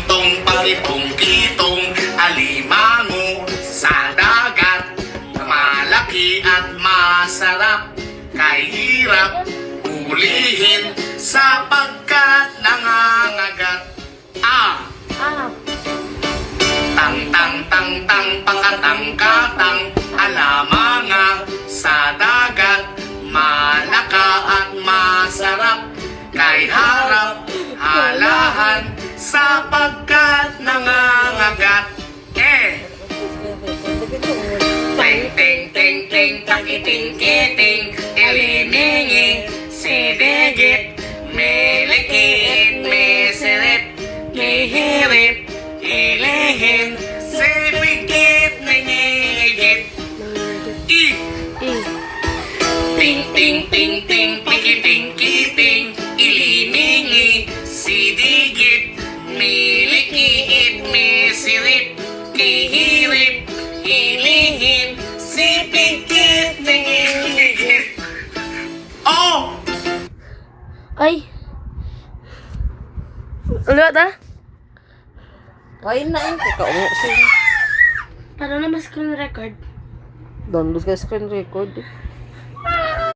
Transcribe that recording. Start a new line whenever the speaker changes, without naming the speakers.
tong pagitong-kitong alimango sa dagat. Malaki at masarap, kay hirap hulihin sapagkat nangangagat. Tang tang tang tang pakatang katang alamanga sa dagat. Malaka at masarap, kay harap halahan sapagkat nangangagat. Ting ting ting ting takiting kiting iliningi sidigit milikit misirip mihirip ilihin sipikit nangigit. Ting ting ting ting pikiting kiting iliningi sidigit milikit misirip mihirip ilihin sipikit nangigit. Oh!
Ay! Ulit
Kain na yun. Teka, umusin.
Paano na mas screen record?
Download ka screen record.